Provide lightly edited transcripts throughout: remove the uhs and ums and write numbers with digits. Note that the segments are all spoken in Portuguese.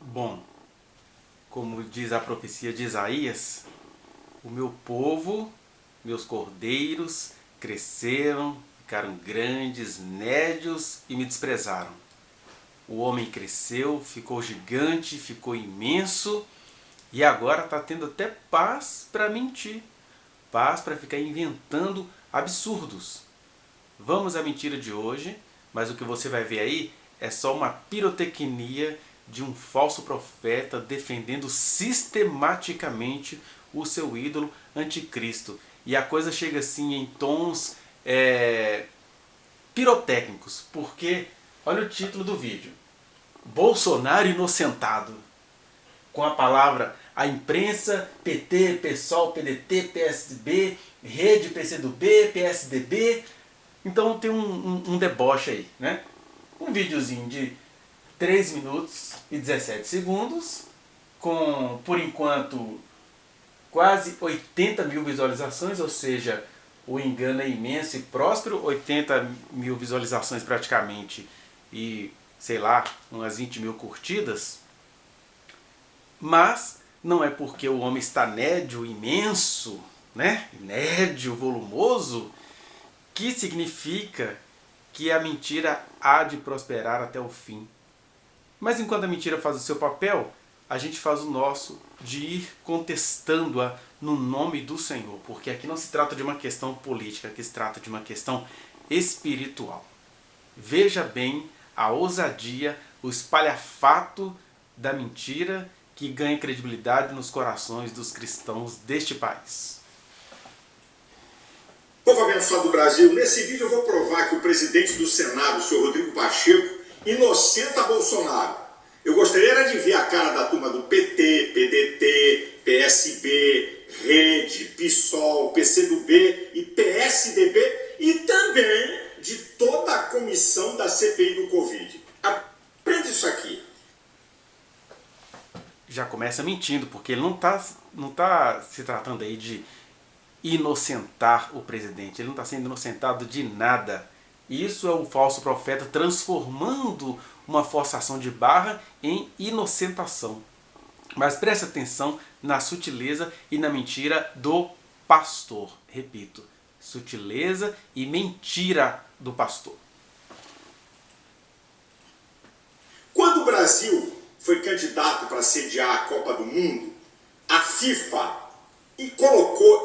Bom, como diz a profecia de Isaías, o meu povo, meus cordeiros, cresceram, ficaram grandes, nédios e me desprezaram. O homem cresceu, ficou gigante, ficou imenso e agora está tendo até paz para mentir, paz para ficar inventando absurdos. Vamos à mentira de hoje, mas o que você vai ver aí é só uma pirotecnia de um falso profeta defendendo sistematicamente o seu ídolo anticristo. E a coisa chega assim em tons pirotécnicos, porque olha o título do vídeo: Bolsonaro inocentado. Com a palavra a imprensa, PT, PSOL, PDT, PSDB, Rede, PCdoB, PSDB. Então tem um deboche aí, né? Um videozinho de 3 minutos e 17 segundos, com, por enquanto, quase 80 mil visualizações, ou seja, o engano é imenso e próspero, 80 mil visualizações praticamente e, sei lá, umas 20 mil curtidas. Mas não é porque o homem está nédio, imenso, né? Nédio, volumoso, que significa que a mentira há de prosperar até o fim. Mas enquanto a mentira faz o seu papel, a gente faz o nosso de ir contestando-a no nome do Senhor. Porque aqui não se trata de uma questão política, aqui se trata de uma questão espiritual. Veja bem a ousadia, o espalhafato da mentira que ganha credibilidade nos corações dos cristãos deste país. Povo abençoado do Brasil, nesse vídeo eu vou provar que o presidente do Senado, o senhor Rodrigo Pacheco, inocenta Bolsonaro. Eu gostaria de ver a cara da turma do PT, PDT, PSB, Rede, PSOL, PCdoB e PSDB e também de toda a comissão da CPI do Covid. Aprende isso aqui. Já começa mentindo, porque ele não tá se tratando aí de inocentar o presidente. Ele não está sendo inocentado de nada. Isso é o falso profeta transformando uma forçação de barra em inocentação. Mas preste atenção na sutileza e na mentira do pastor. Repito, sutileza e mentira do pastor. Quando o Brasil foi candidato para sediar a Copa do Mundo, a FIFA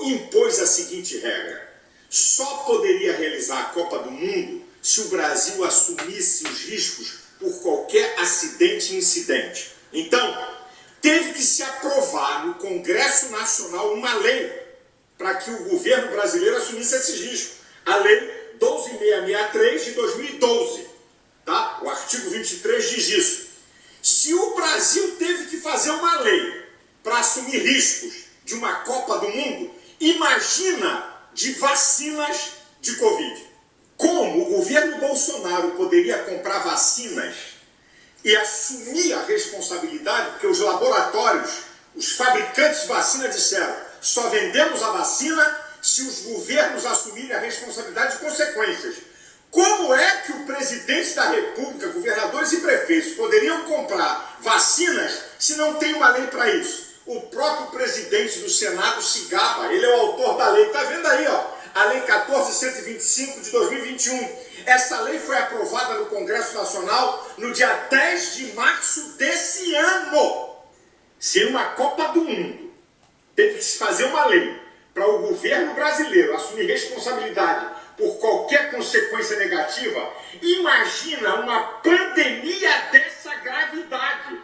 impôs a seguinte regra: só poderia realizar a Copa do Mundo se o Brasil assumisse os riscos por qualquer acidente e incidente. Então, teve que se aprovar no Congresso Nacional uma lei para que o governo brasileiro assumisse esses riscos. A Lei 12663 de 2012, tá? O artigo 23 diz isso. Se o Brasil teve que fazer uma lei para assumir riscos de uma Copa do Mundo, imagina de vacinas de Covid. Como o governo Bolsonaro poderia comprar vacinas e assumir a responsabilidade, porque os laboratórios, os fabricantes de vacina disseram: só vendemos a vacina se os governos assumirem a responsabilidade de consequências. Como é que o presidente da República, governadores e prefeitos poderiam comprar vacinas se não tem uma lei para isso? O próprio presidente do Senado se gaba, ele é o autor da lei. Está vendo aí, ó, a Lei 14.125 de 2021. Essa lei foi aprovada no Congresso Nacional no dia 10 de março desse ano. Se uma Copa do Mundo teve que se fazer uma lei para o governo brasileiro assumir responsabilidade por qualquer consequência negativa, imagina uma pandemia dessa gravidade.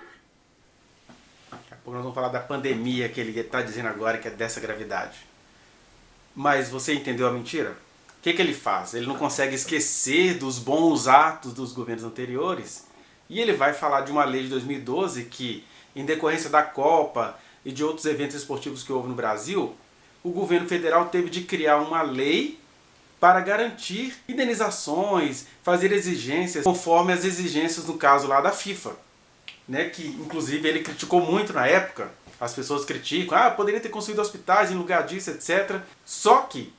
Daqui a pouco nós vamos falar da pandemia que ele está dizendo agora, que é dessa gravidade. Mas você entendeu a mentira? O que ele faz? Ele não consegue esquecer dos bons atos dos governos anteriores e ele vai falar de uma lei de 2012 que, em decorrência da Copa e de outros eventos esportivos que houve no Brasil, o governo federal teve de criar uma lei para garantir indenizações, fazer exigências, conforme as exigências no caso lá da FIFA. Né, que inclusive ele criticou muito na época, as pessoas criticam, poderia ter construído hospitais em lugar disso, etc. Só que,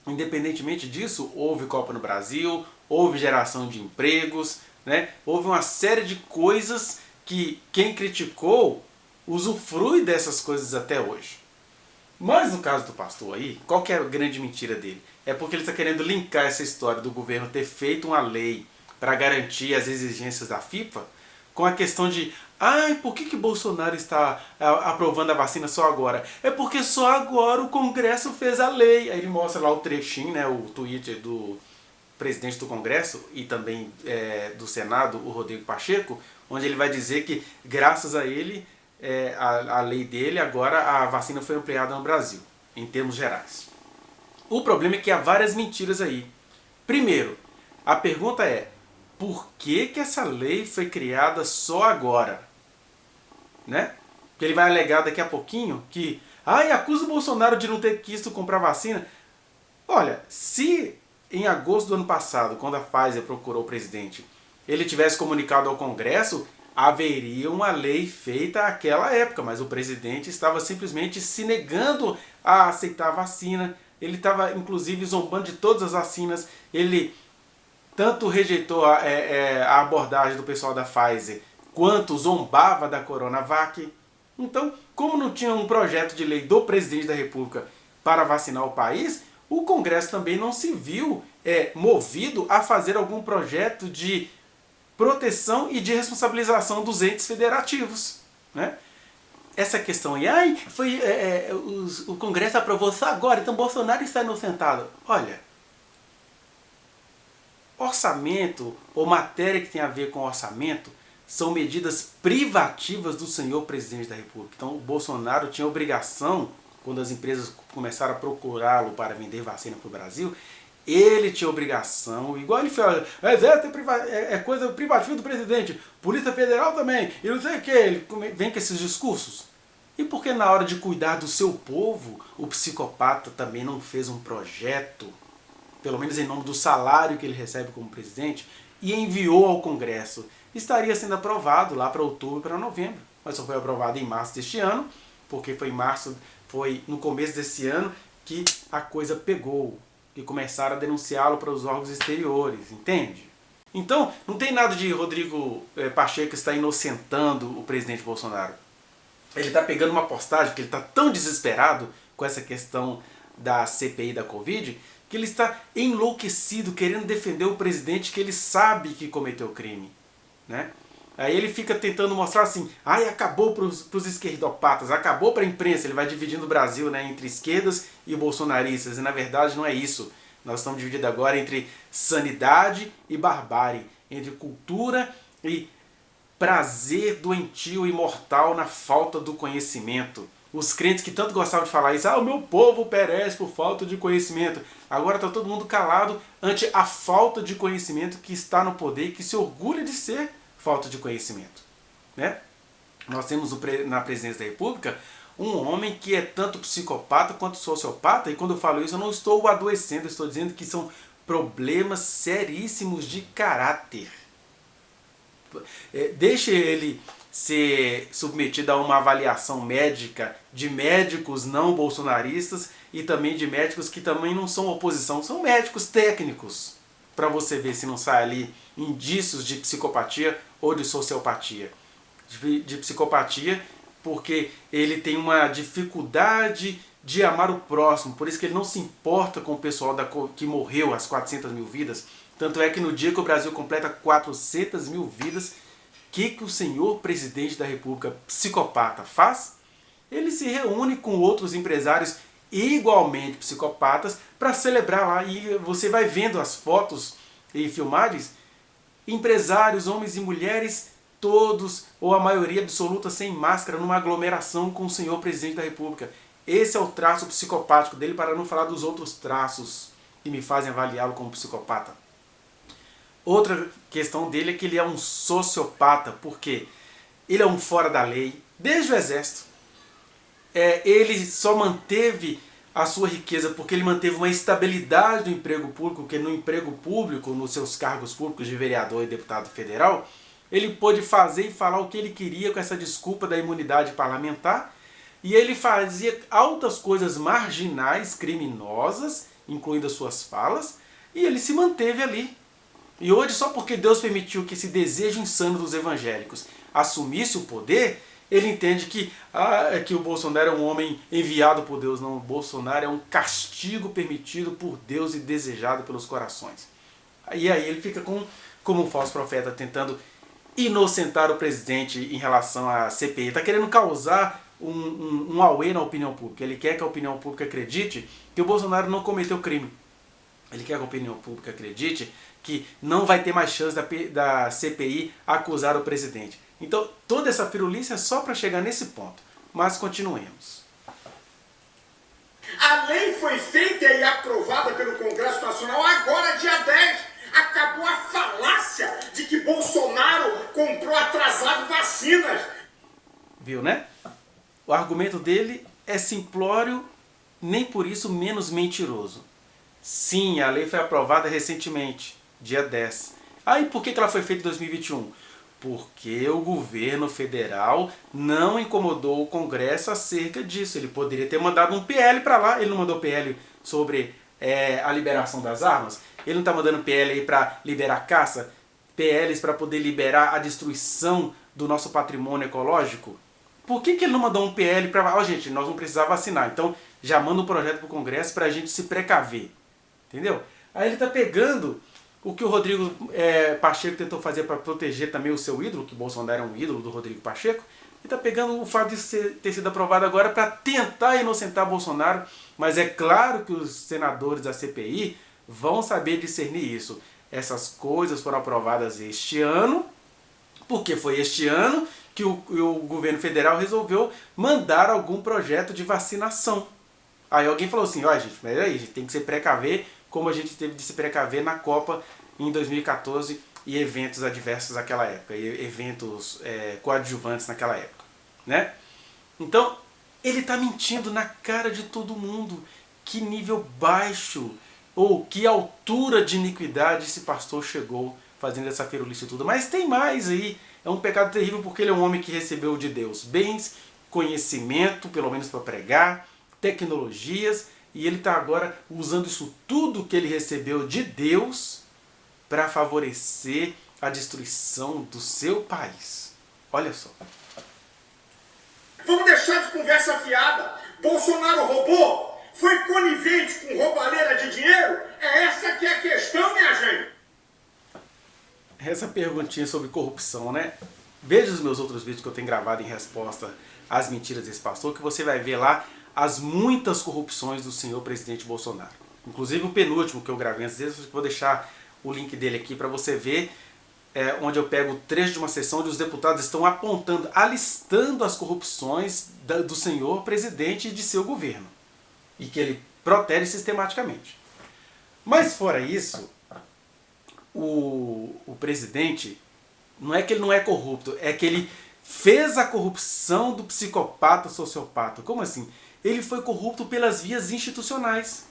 independentemente disso, houve Copa no Brasil, houve geração de empregos, né, houve uma série de coisas que quem criticou usufrui dessas coisas até hoje. Mas no caso do pastor aí, qual que é a grande mentira dele? É porque ele está querendo linkar essa história do governo ter feito uma lei para garantir as exigências da FIFA com a questão de por que Bolsonaro está aprovando a vacina só agora? É porque só agora o Congresso fez a lei. Aí ele mostra lá o trechinho, né, o tweet do presidente do Congresso e também do Senado, o Rodrigo Pacheco, onde ele vai dizer que graças a ele, a lei dele, agora a vacina foi ampliada no Brasil, em termos gerais. O problema é que há várias mentiras aí. Primeiro, a pergunta é, por que essa lei foi criada só agora? Né? Porque ele vai alegar daqui a pouquinho que acusa o Bolsonaro de não ter quis comprar vacina. Olha, se em agosto do ano passado, quando a Pfizer procurou o presidente, ele tivesse comunicado ao Congresso, haveria uma lei feita naquela época, mas o presidente estava simplesmente se negando a aceitar a vacina. Ele estava inclusive zombando de todas as vacinas. Ele tanto rejeitou a abordagem do pessoal da Pfizer, quanto zombava da Coronavac. Então, como não tinha um projeto de lei do presidente da República para vacinar o país, o Congresso também não se viu movido a fazer algum projeto de proteção e de responsabilização dos entes federativos. Né? Essa questão aí, o Congresso aprovou só agora, então Bolsonaro está inocentado. Olha, orçamento ou matéria que tem a ver com orçamento são medidas privativas do senhor presidente da República. Então o Bolsonaro tinha obrigação, quando as empresas começaram a procurá-lo para vender vacina para o Brasil, ele tinha obrigação, igual ele fala, exército é coisa privativa do presidente, Polícia Federal também, e não sei o que, ele vem com esses discursos. E por que na hora de cuidar do seu povo, o psicopata também não fez um projeto, pelo menos em nome do salário que ele recebe como presidente, e enviou ao Congresso? Estaria sendo aprovado lá para outubro e para novembro, mas só foi aprovado em março deste ano, porque foi no começo desse ano que a coisa pegou e começaram a denunciá-lo para os órgãos exteriores, entende? Então, não tem nada de Rodrigo Pacheco estar inocentando o presidente Bolsonaro. Ele está pegando uma postagem, porque ele está tão desesperado com essa questão da CPI da Covid, que ele está enlouquecido, querendo defender o presidente que ele sabe que cometeu crime. Né? Aí ele fica tentando mostrar assim, acabou para os esquerdopatas, acabou para a imprensa, ele vai dividindo o Brasil, né, entre esquerdas e bolsonaristas, e na verdade não é isso. Nós estamos divididos agora entre sanidade e barbárie, entre cultura e prazer doentio e mortal na falta do conhecimento. Os crentes que tanto gostavam de falar isso, o meu povo perece por falta de conhecimento. Agora está todo mundo calado ante a falta de conhecimento que está no poder e que se orgulha de ser falta de conhecimento. Né? Nós temos na presidência da República um homem que é tanto psicopata quanto sociopata, e quando eu falo isso eu não estou adoecendo, eu estou dizendo que são problemas seríssimos de caráter. Deixe ele ser submetido a uma avaliação médica de médicos não bolsonaristas e também de médicos que também não são oposição, são médicos técnicos, para você ver se não sai ali indícios de psicopatia ou de sociopatia. De psicopatia porque ele tem uma dificuldade de amar o próximo, por isso que ele não se importa com o pessoal que morreu, as 400 mil vidas. Tanto é que no dia que o Brasil completa 400 mil vidas, o que o senhor presidente da República psicopata faz? Ele se reúne com outros empresários igualmente psicopatas para celebrar lá, e você vai vendo as fotos e filmagens, empresários, homens e mulheres, todos, ou a maioria absoluta, sem máscara, numa aglomeração com o senhor presidente da República. Esse é o traço psicopático dele, para não falar dos outros traços que me fazem avaliá-lo como psicopata. Outra questão dele é que ele é um sociopata, porque ele é um fora da lei, desde o exército. Ele só manteve a sua riqueza porque ele manteve uma estabilidade do emprego público, porque no emprego público, nos seus cargos públicos de vereador e deputado federal, ele pôde fazer e falar o que ele queria com essa desculpa da imunidade parlamentar, e ele fazia altas coisas marginais, criminosas, incluindo as suas falas, e ele se manteve ali. E hoje, só porque Deus permitiu que esse desejo insano dos evangélicos assumisse o poder, ele entende que o Bolsonaro é um homem enviado por Deus. Não, o Bolsonaro é um castigo permitido por Deus e desejado pelos corações. E aí ele fica como um falso profeta, tentando inocentar o presidente em relação à CPI. Está querendo causar um auê na opinião pública. Ele quer que a opinião pública acredite que o Bolsonaro não cometeu crime. Ele quer que a opinião pública acredite que não vai ter mais chance da CPI acusar o presidente. Então, toda essa firulícia é só para chegar nesse ponto. Mas continuemos. A lei foi feita e aprovada pelo Congresso Nacional agora, dia 10. Acabou a falácia de que Bolsonaro comprou atrasado vacinas. Viu, né? O argumento dele é simplório, nem por isso menos mentiroso. Sim, a lei foi aprovada recentemente, dia 10. Aí por que ela foi feita em 2021? Porque o governo federal não incomodou o Congresso acerca disso. Ele poderia ter mandado um PL para lá. Ele não mandou PL sobre a liberação das armas? Ele não está mandando PL aí para liberar caça? PLs para poder liberar a destruição do nosso patrimônio ecológico? Por que ele não mandou um PL para... gente, nós não precisamos vacinar. Então já manda um projeto para o Congresso para a gente se precaver. Entendeu? Aí ele está pegando o que o Rodrigo Pacheco tentou fazer para proteger também o seu ídolo, que Bolsonaro é um ídolo do Rodrigo Pacheco, e está pegando o fato de ter sido aprovado agora para tentar inocentar Bolsonaro, mas é claro que os senadores da CPI vão saber discernir isso. Essas coisas foram aprovadas este ano, porque foi este ano que o governo federal resolveu mandar algum projeto de vacinação. Aí alguém falou assim, gente, mas aí, a gente tem que se precaver como a gente teve de se precaver na Copa em 2014 e eventos adversos naquela época, e eventos coadjuvantes naquela época, né? Então, ele está mentindo na cara de todo mundo. Que nível baixo, ou que altura de iniquidade esse pastor chegou fazendo essa ferulice e tudo. Mas tem mais aí, é um pecado terrível porque ele é um homem que recebeu de Deus bens, conhecimento, pelo menos para pregar, tecnologias, e ele está agora usando isso tudo que ele recebeu de Deus para favorecer a destruição do seu país. Olha só. Vamos deixar de conversa fiada. Bolsonaro roubou? Foi conivente com roubalheira de dinheiro? É essa que é a questão, minha gente. Essa perguntinha sobre corrupção, né? Veja os meus outros vídeos que eu tenho gravado em resposta às mentiras desse pastor, que você vai ver lá as muitas corrupções do senhor presidente Bolsonaro. Inclusive o penúltimo que eu gravei antes dele, eu vou deixar o link dele aqui para você ver, onde eu pego o trecho de uma sessão onde os deputados estão apontando, alistando as corrupções do senhor presidente e de seu governo. E que ele protege sistematicamente. Mas fora isso, o presidente, não é que ele não é corrupto, é que ele fez a corrupção do psicopata sociopata. Como assim? Ele foi corrupto pelas vias institucionais.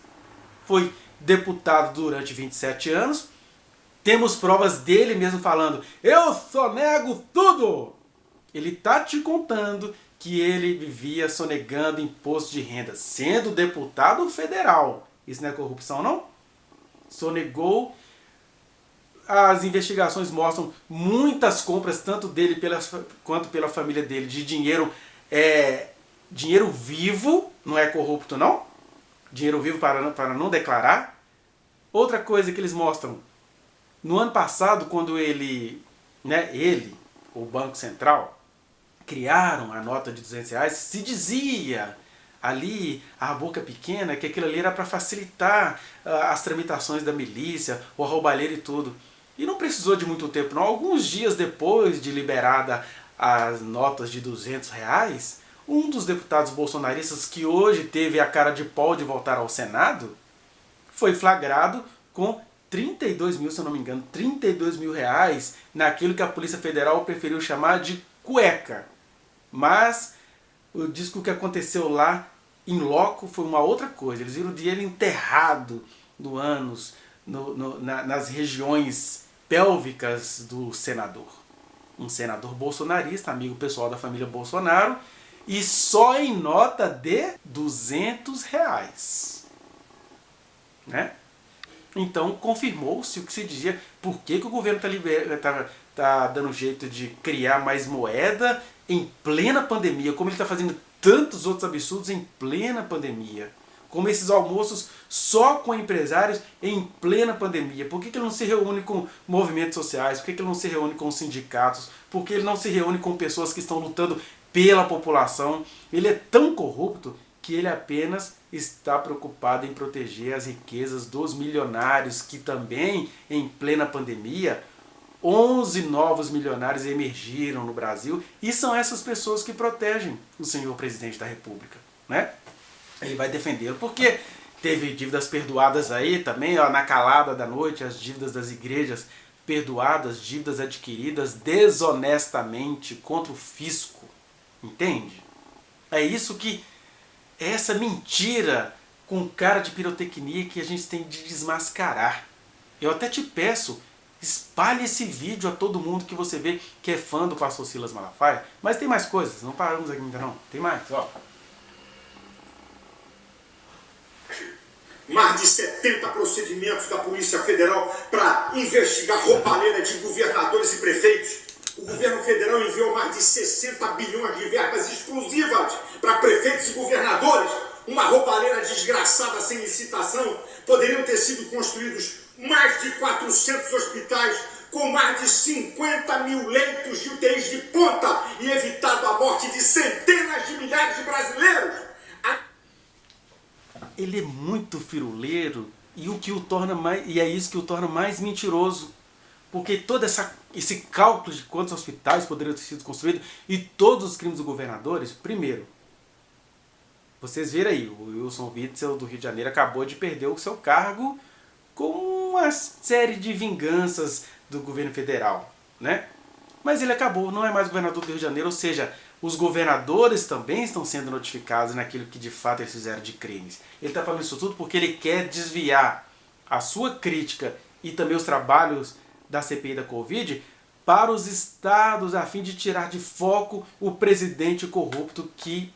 Foi deputado durante 27 anos. Temos provas dele mesmo falando, eu sonego tudo. Ele está te contando que ele vivia sonegando imposto de renda, sendo deputado federal. Isso não é corrupção, não? Sonegou. As investigações mostram muitas compras, tanto dele quanto pela família dele, de dinheiro, dinheiro vivo, não é corrupto não? Dinheiro vivo para não declarar. Outra coisa que eles mostram, no ano passado, quando o Banco Central, criaram a nota de R$200, se dizia ali, a boca pequena, que aquilo ali era para facilitar as tramitações da milícia, o roubalheiro e tudo. E não precisou de muito tempo, não. Alguns dias depois de liberada as notas de R$200, um dos deputados bolsonaristas, que hoje teve a cara de pau de voltar ao Senado, foi flagrado com 32 mil, se eu não me engano, 32 mil reais naquilo que a Polícia Federal preferiu chamar de cueca. Mas diz que o que aconteceu lá em loco foi uma outra coisa. Eles viram o dinheiro enterrado no ânus, nas regiões pélvicas do senador. Um senador bolsonarista, amigo pessoal da família Bolsonaro, e só em nota de R$200. Né? Então confirmou-se o que se dizia. Por que o governo tá dando jeito de criar mais moeda em plena pandemia? Como ele está fazendo tantos outros absurdos em plena pandemia? Como esses almoços só com empresários em plena pandemia? Por que ele não se reúne com movimentos sociais? Por que ele não se reúne com sindicatos? Por que ele não se reúne com pessoas que estão lutando pela população? Ele é tão corrupto que ele apenas está preocupado em proteger as riquezas dos milionários, que também, em plena pandemia, 11 novos milionários emergiram no Brasil, e são essas pessoas que protegem o senhor presidente da República, né? Ele vai defendê-lo porque teve dívidas perdoadas aí também, ó, na calada da noite, as dívidas das igrejas perdoadas, dívidas adquiridas desonestamente contra o fisco, entende? É isso que é essa mentira com cara de pirotecnia que a gente tem de desmascarar. Eu até te peço, espalhe esse vídeo a todo mundo que você vê que é fã do pastor Silas Malafaia. Mas tem mais coisas, não paramos aqui ainda não. Tem mais, ó. Mais de 70 procedimentos da Polícia Federal para investigar roubalheira de governadores e prefeitos. O governo federal enviou mais de 60 bilhões de verbas exclusivas para prefeitos e governadores. Uma roubalheira desgraçada sem licitação. Poderiam ter sido construídos mais de 400 hospitais com mais de 50 mil leitos de UTIs de ponta e evitado a morte de centenas de milhares de brasileiros. Ele é muito firuleiro e é isso que o torna mais mentiroso. Porque todo esse cálculo de quantos hospitais poderiam ter sido construídos e todos os crimes dos governadores, primeiro, vocês viram aí, o Wilson Witzel do Rio de Janeiro acabou de perder o seu cargo com uma série de vinganças do governo federal, né? Mas ele acabou, não é mais governador do Rio de Janeiro, ou seja, os governadores também estão sendo notificados naquilo que de fato eles fizeram de crimes. Ele está falando isso tudo porque ele quer desviar a sua crítica e também os trabalhos da CPI da Covid para os estados, a fim de tirar de foco o presidente corrupto que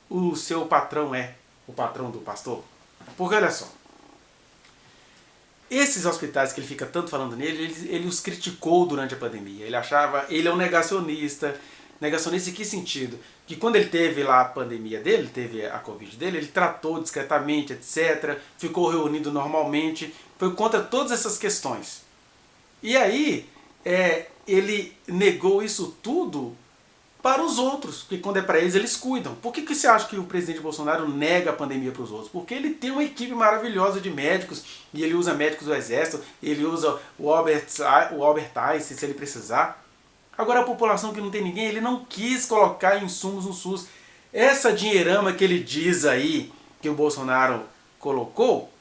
o seu patrão é, o patrão do pastor. Porque olha só, esses hospitais que ele fica tanto falando nele, ele os criticou durante a pandemia. Ele achava, ele é um negacionista. Negacionista em que sentido? Que quando ele teve lá a pandemia dele, teve a Covid dele, ele tratou discretamente, etc. Ficou reunido normalmente. Foi contra todas essas questões. E aí, ele negou isso tudo para os outros, porque quando é para eles cuidam. Por que você acha que o presidente Bolsonaro nega a pandemia para os outros? Porque ele tem uma equipe maravilhosa de médicos, e ele usa médicos do Exército, ele usa o Albert Einstein, se ele precisar. Agora a população que não tem ninguém, ele não quis colocar insumos no SUS. Essa dinheirama que ele diz aí, que o Bolsonaro colocou,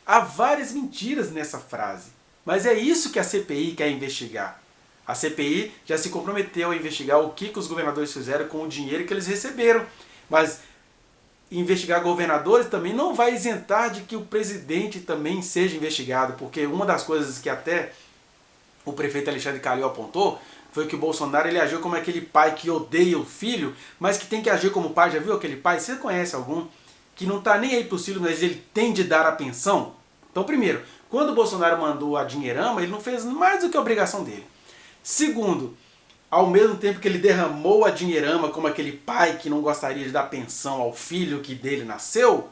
há várias mentiras nessa frase. Mas é isso que a CPI quer investigar. A CPI já se comprometeu a investigar o que os governadores fizeram com o dinheiro que eles receberam. Mas investigar governadores também não vai isentar de que o presidente também seja investigado. Porque uma das coisas que até o prefeito Alexandre Calil apontou foi que o Bolsonaro ele agiu como aquele pai que odeia o filho, mas que tem que agir como pai. Já viu aquele pai? Você conhece algum? Que não está nem aí para os filhos, mas ele tem de dar a pensão? Então, primeiro, quando o Bolsonaro mandou a dinheirama, ele não fez mais do que a obrigação dele. Segundo, ao mesmo tempo que ele derramou a dinheirama como aquele pai que não gostaria de dar pensão ao filho que dele nasceu,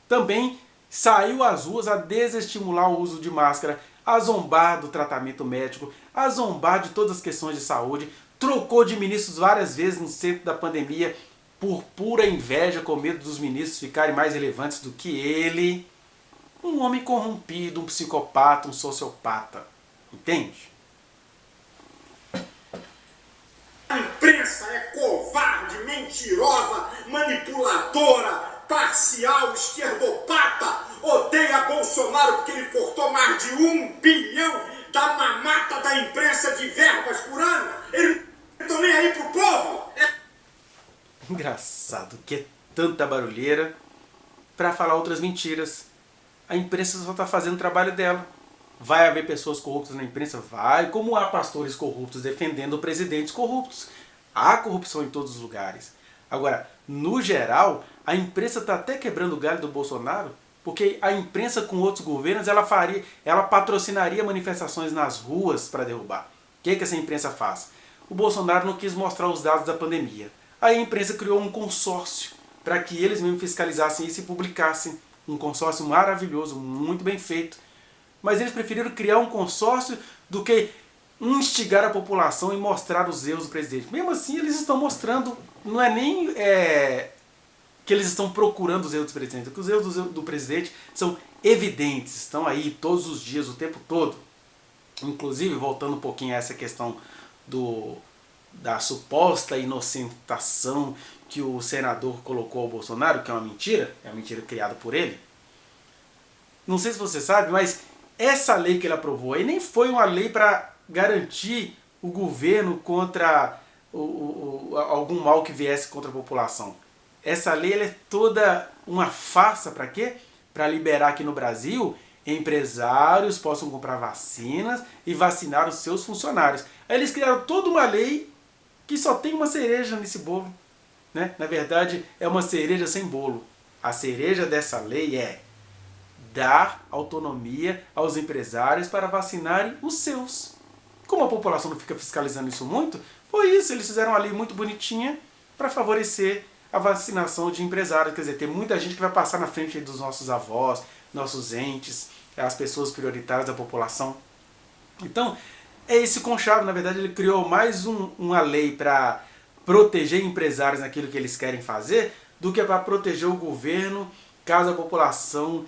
também saiu às ruas a desestimular o uso de máscara, a zombar do tratamento médico, a zombar de todas as questões de saúde, trocou de ministros várias vezes no centro da pandemia por pura inveja, com medo dos ministros ficarem mais relevantes do que ele. Um homem corrompido, um psicopata, um sociopata. Entende? A imprensa é covarde, mentirosa, manipuladora, parcial, esquerdopata. Odeia Bolsonaro porque ele cortou mais de 1 bilhão da mamata da imprensa de verbas por ano. Eles não estão nem aí pro povo. Engraçado que é tanta barulheira para falar outras mentiras. A imprensa só está fazendo o trabalho dela. Vai haver pessoas corruptas na imprensa? Vai. Como há pastores corruptos defendendo presidentes corruptos. Há corrupção em todos os lugares. Agora, no geral, a imprensa está até quebrando o galho do Bolsonaro Porque a imprensa com outros governos, ela patrocinaria manifestações nas ruas para derrubar. O que essa imprensa faz? O Bolsonaro não quis mostrar os dados da pandemia. Aí a imprensa criou um consórcio para que eles mesmos fiscalizassem isso e publicassem. Um consórcio maravilhoso, muito bem feito. Mas eles preferiram criar um consórcio do que instigar a população e mostrar os erros do presidente. Mesmo assim, eles estão mostrando, não é nem que eles estão procurando os erros do presidente, porque os erros do presidente são evidentes, estão aí todos os dias, o tempo todo. Inclusive, voltando um pouquinho a essa questão da suposta inocentação que o senador colocou ao Bolsonaro, que é uma mentira criada por ele. Não sei se você sabe, mas essa lei que ele aprovou aí nem foi uma lei para garantir o governo contra algum mal que viesse contra a população. Essa lei ela é toda uma farsa para quê? Para liberar aqui no Brasil empresários possam comprar vacinas e vacinar os seus funcionários. Aí eles criaram toda uma lei que só tem uma cereja nesse bolo. Né? Na verdade, é uma cereja sem bolo. A cereja dessa lei é dar autonomia aos empresários para vacinarem os seus. Como a população não fica fiscalizando isso muito, foi isso. Eles fizeram uma lei muito bonitinha para favorecer a vacinação de empresários. Quer dizer, tem muita gente que vai passar na frente dos nossos avós, nossos entes, as pessoas prioritárias da população. Então, é esse conchavo. Na verdade, ele criou mais uma lei para proteger empresários naquilo que eles querem fazer do que para proteger o governo caso a população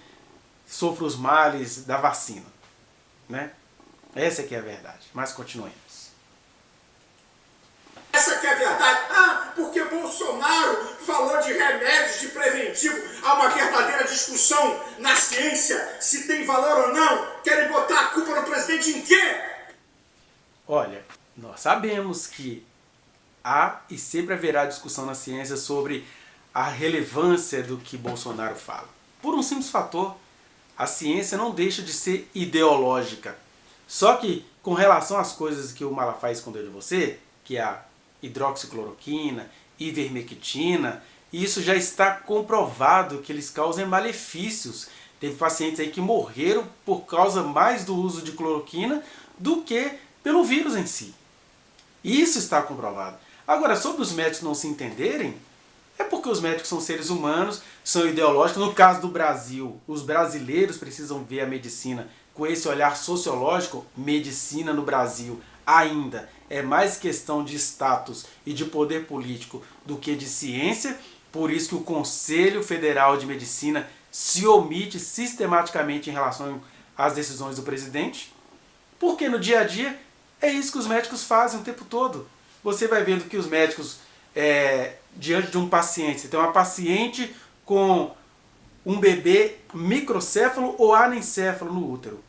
sofra os males da vacina. Né? Essa que é a verdade. Mas continuemos. Essa que é a verdade. Porque Bolsonaro falou de remédios, de preventivo. Há uma verdadeira discussão na ciência, se tem valor ou não. Querem botar a culpa no presidente em quê? Olha, nós sabemos que há e sempre haverá discussão na ciência sobre a relevância do que Bolsonaro fala. Por um simples fator, a ciência não deixa de ser ideológica. Só que, com relação às coisas que o Malafaia escondeu de você, que é a hidroxicloroquina, ivermectina, isso já está comprovado que eles causam malefícios. Teve pacientes aí que morreram por causa mais do uso de cloroquina do que pelo vírus em si. Isso está comprovado. Agora, sobre os médicos não se entenderem, é porque os médicos são seres humanos, são ideológicos. No caso do Brasil, os brasileiros precisam ver a medicina com esse olhar sociológico. Medicina no Brasil ainda é mais questão de status e de poder político do que de ciência. Por isso que o Conselho Federal de Medicina se omite sistematicamente em relação às decisões do presidente. Porque no dia a dia é isso que os médicos fazem o tempo todo. Você vai vendo que os médicos, diante de um paciente, você tem uma paciente com um bebê microcéfalo ou anencéfalo no útero.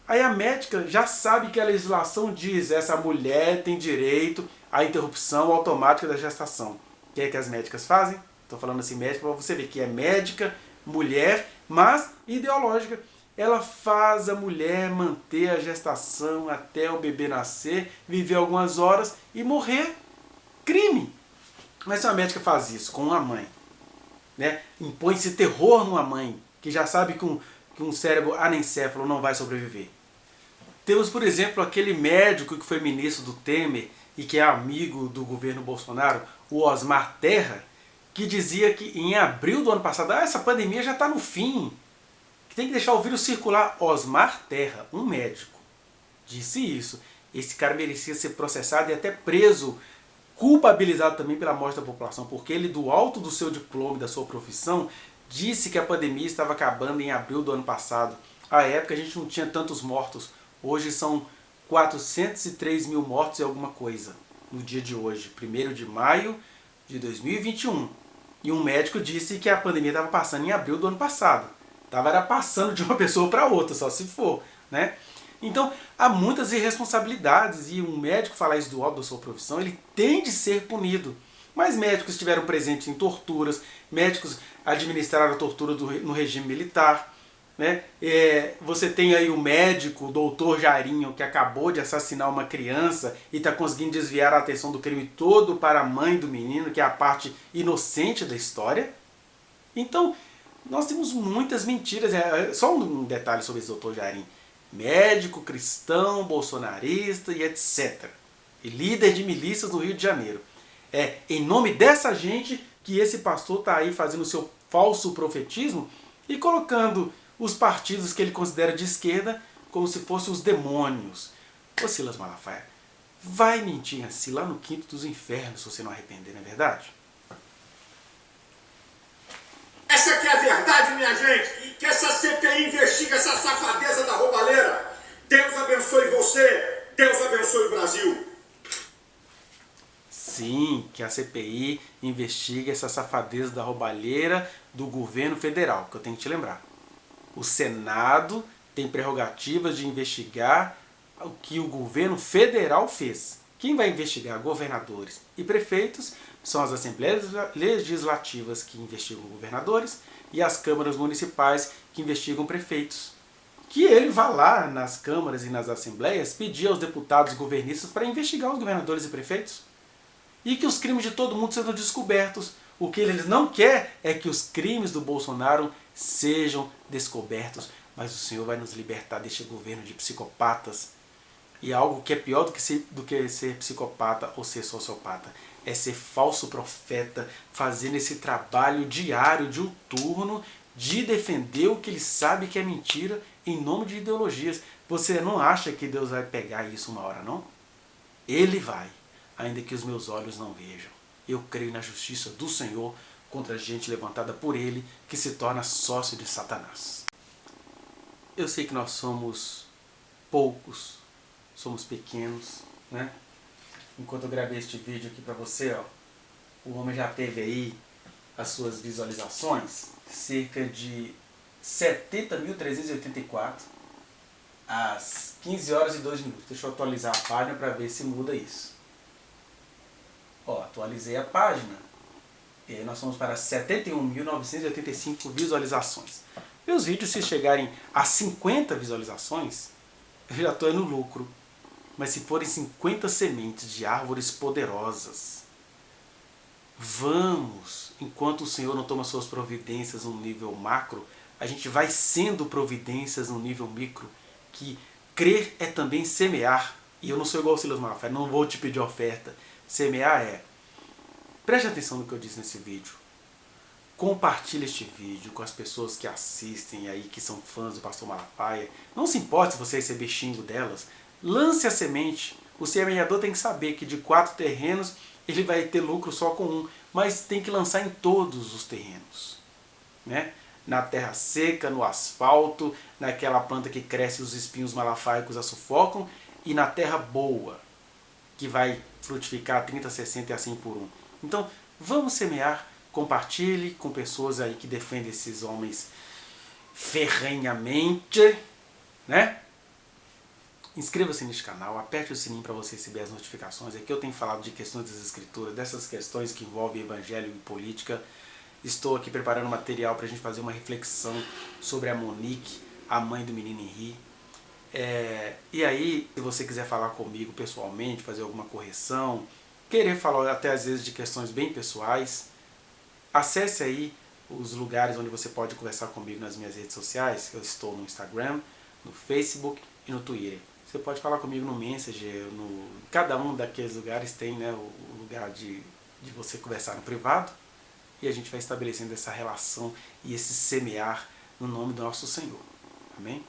Aí a médica já sabe que a legislação diz essa mulher tem direito à interrupção automática da gestação. O que é que as médicas fazem? Estou falando assim médica para você ver que é médica, mulher, mas ideológica. Ela faz a mulher manter a gestação até o bebê nascer, viver algumas horas e morrer. Crime! Mas se uma médica faz isso com uma mãe, né, impõe-se terror numa mãe que já sabe que um cérebro anencéfalo não vai sobreviver. Temos, por exemplo, aquele médico que foi ministro do Temer e que é amigo do governo Bolsonaro, o Osmar Terra, que dizia que em abril do ano passado, essa pandemia já está no fim, que tem que deixar o vírus circular. Osmar Terra, um médico, disse isso. Esse cara merecia ser processado e até preso, culpabilizado também pela morte da população, porque ele, do alto do seu diploma e da sua profissão, disse que a pandemia estava acabando em abril do ano passado. À época a gente não tinha tantos mortos. Hoje são 403 mil mortos e alguma coisa, no dia de hoje, 1º de maio de 2021. E um médico disse que a pandemia estava passando em abril do ano passado. Estava passando de uma pessoa para outra, só se for. Né? Então, há muitas irresponsabilidades e um médico falar isso do alto da sua profissão, ele tem de ser punido. Mas médicos estiveram presentes em torturas, médicos administraram a tortura no regime militar. Né? Você tem aí o médico, o doutor Jairinho, que acabou de assassinar uma criança e está conseguindo desviar a atenção do crime todo para a mãe do menino, que é a parte inocente da história. Então, Nós temos muitas mentiras. Só um detalhe sobre esse doutor Jairim. Médico, cristão, bolsonarista e etc. E líder de milícias no Rio de Janeiro. É em nome dessa gente que esse pastor está aí fazendo o seu falso profetismo e colocando os partidos que ele considera de esquerda como se fossem os demônios. Ô Silas Malafaia, vai mentir assim lá no quinto dos infernos se você não arrepender, não é verdade? Essa que é a verdade, minha gente, que essa CPI investiga essa safadeza da roubalheira. Deus abençoe você, Deus abençoe o Brasil. Sim, que a CPI investigue essa safadeza da roubalheira do governo federal, que eu tenho que te lembrar. O Senado tem prerrogativas de investigar o que o governo federal fez. Quem vai investigar governadores e prefeitos são as assembleias legislativas que investigam governadores e as câmaras municipais que investigam prefeitos. Que ele vá lá nas câmaras e nas assembleias pedir aos deputados governistas para investigar os governadores e prefeitos. E que os crimes de todo mundo sejam descobertos. O que ele não quer é que os crimes do Bolsonaro sejam descobertos. Mas o Senhor vai nos libertar deste governo de psicopatas. E algo que é pior do que ser psicopata ou ser sociopata é ser falso profeta, fazendo esse trabalho diário, diuturno, de defender o que ele sabe que é mentira em nome de ideologias. Você não acha que Deus vai pegar isso uma hora, não? Ele vai, ainda que os meus olhos não vejam. Eu creio na justiça do Senhor contra a gente levantada por Ele, que se torna sócio de Satanás. Eu sei que nós somos poucos, somos pequenos, né? Enquanto eu gravei este vídeo aqui para você, ó, o homem já teve aí as suas visualizações, cerca de 70.384 às 15 horas e 2 minutos. Deixa eu atualizar a página para ver se muda isso. Ó, atualizei a página e aí nós vamos para 71.985 visualizações. Meus vídeos, se chegarem a 50 visualizações, eu já estou no lucro. Mas se forem 50 sementes de árvores poderosas, vamos, enquanto o Senhor não toma suas providências no nível macro, a gente vai sendo providências no nível micro, que crer é também semear. E eu não sou igual ao Silas Malafaia, não vou te pedir oferta. Semear é... Preste atenção no que eu disse nesse vídeo. Compartilhe este vídeo com as pessoas que assistem aí, que são fãs do pastor Malafaia. Não se importe se você receber xingo delas. Lance a semente. O semeador tem que saber que de 4 terrenos ele vai ter lucro só com um, mas tem que lançar em todos os terrenos, né? Na terra seca, no asfalto, naquela planta que cresce e os espinhos malafaicos a sufocam, e na terra boa, que vai frutificar 30, 60 e assim por um. Então, vamos semear, compartilhe com pessoas aí que defendem esses homens ferrenhamente, né? Inscreva-se neste canal, aperte o sininho para você receber as notificações. Aqui eu tenho falado de questões das escrituras, dessas questões que envolvem evangelho e política. Estou aqui preparando material para a gente fazer uma reflexão sobre a Monique, a mãe do menino Henri. E aí, se você quiser falar comigo pessoalmente, fazer alguma correção, querer falar até às vezes de questões bem pessoais, acesse aí os lugares onde você pode conversar comigo nas minhas redes sociais. Eu estou no Instagram, no Facebook e no Twitter. Você pode falar comigo no Messenger, cada um daqueles lugares tem, né, o lugar de você conversar no privado, e a gente vai estabelecendo essa relação e esse semear no nome do nosso Senhor. Amém?